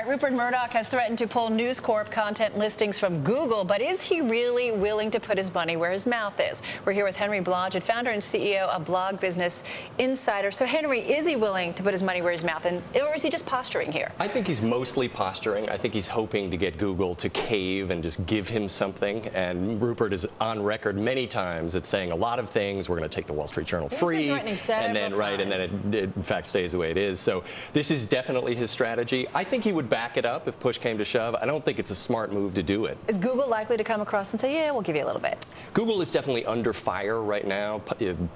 right, Rupert Murdoch has threatened to pull News Corp content listings from Google, but is he really willing to put his money where his mouth is? We're here with Henry Blodget, founder and CEO of Blog Business Insider. So, Henry, is he willing to put his money where his mouth, or is he just posturing here? I think he's mostly posturing. I think he's hoping to get Google to cave and just give him something. And Rupert is on record many times at saying a lot of things. We're going to take the Wall Street Journal free, and then it in fact stays the way it is. So this is definitely his strategy. I think he would back it up if push came to shove. I don't think it's a smart move to do it. Is Google likely to come across and say, yeah, we'll give you a little bit? Google is definitely under fire right now,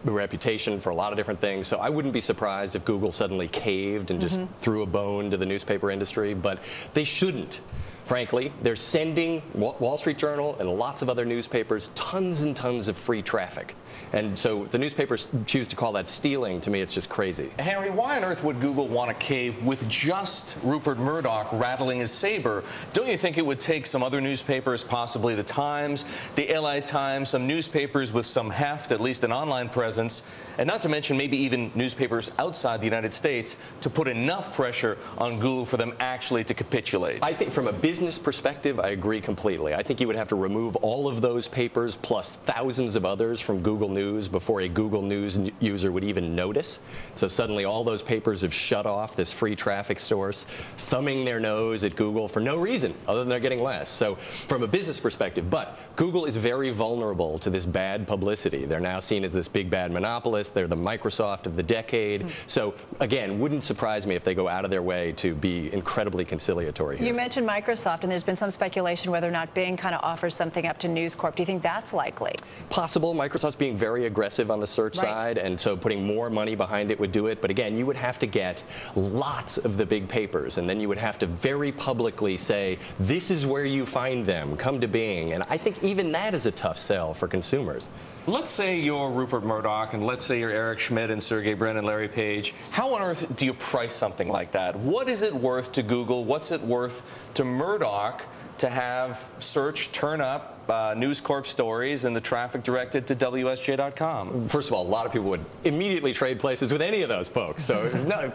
reputation for a lot of different things. So I wouldn't be surprised if Google suddenly caved and just threw a bone to the newspaper industry, but they shouldn't. Frankly, they're sending Wall Street Journal and lots of other newspapers tons and tons of free traffic. And so the newspapers choose to call that stealing. To me, it's just crazy. Henry, why on earth would Google want to cave with just Rupert Murdoch rattling his saber? Don't you think it would take some other newspapers, possibly the Times, the LA Times, some newspapers with some heft, at least an online presence, and not to mention maybe even newspapers outside the United States, to put enough pressure on Google for them actually to capitulate? I think from a business perspective, I agree completely. I think you would have to remove all of those papers plus thousands of others from Google News before a Google News user would even notice. So suddenly all those papers have shut off this free traffic source, thumbing their nose at Google for no reason other than they're getting less. So from a business perspective, but Google is very vulnerable to this bad publicity. They're now seen as this big bad monopolist. They're the Microsoft of the decade. So again, wouldn't surprise me if they go out of their way to be incredibly conciliatory here. You mentioned Microsoft, and there's been some speculation whether or not Bing kind of offers something up to News Corp. Do you think that's likely? Possible. Microsoft's being very aggressive on the search side, and so putting more money behind it would do it. But again, you would have to get lots of the big papers, and then you would have to very publicly say, this is where you find them, come to Bing. And I think even that is a tough sell for consumers. Let's say you're Rupert Murdoch, and let's say you're Erik Schmidt and Sergey Brin and Larry Page. How on earth do you price something like that? What is it worth to Google? What's it worth to Murdoch to have search turn up News Corp stories and the traffic directed to WSJ.com? First of all, a lot of people would immediately trade places with any of those folks. So, no,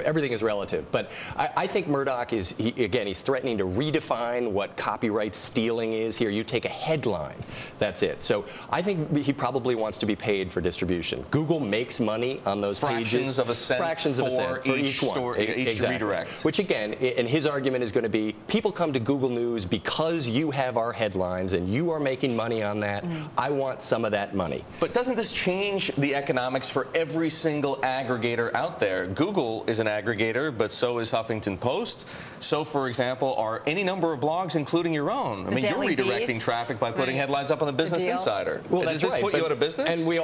everything is relative. But I think Murdoch is, again, he's threatening to redefine what copyright stealing is here. You take a headline, that's it. So I think he probably wants to be paid for distribution. Google makes money on those pages. Fractions of a cent for each story, each redirect. Which, again, and his argument is going to be, people come to Google News because you have our headlines and you are making money on that. I want some of that money. But doesn't this change the economics for every single aggregator out there? Google is an aggregator, but so is Huffington Post. So, for example, are any number of blogs, including your own. I mean, you're redirecting traffic by putting headlines up on the Business Insider. Well, does this put you out of business? And we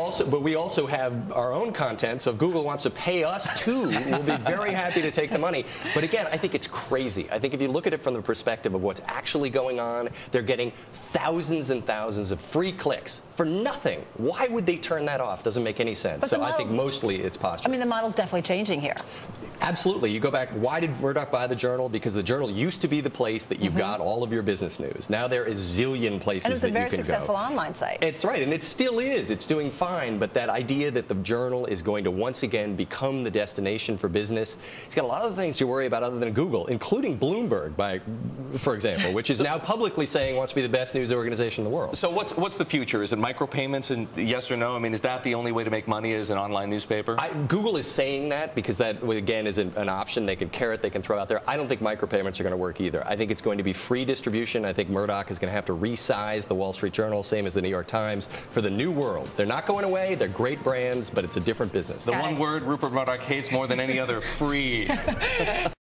also have our own content. So if Google wants to pay us too, we'll be very happy to take the money. But again, I think it's crazy. I think if you look at it from the perspective of what's actually going on, they're getting thousands and thousands of free clicks for nothing. Why would they turn that off? Doesn't make any sense. So I think mostly it's posture. I mean, the model's definitely changing here. Absolutely. You go back, why did Murdoch buy the Journal? Because the Journal used to be the place that you got all of your business news. Now there is zillion places that you can go. And it's a very successful online site. It's right, and it still is. It's doing fine, but that idea that the Journal is going to once again become the destination for business, it's got a lot of things to worry about other than Google, including Bloomberg, for example, which is now publicly saying wants to be the best news organization in the world. So what's the future? Is it micropayments, and yes or no? I mean, is that the only way to make money as an online newspaper? Google is saying that because that, again, is an option. They can carrot, they can throw out there. I don't think micropayments are going to work either. I think it's going to be free distribution. I think Murdoch is going to have to resize the Wall Street Journal, same as the New York Times, for the new world. They're not going away. They're great brands, but it's a different business. The one word Rupert Murdoch hates more than any other: free.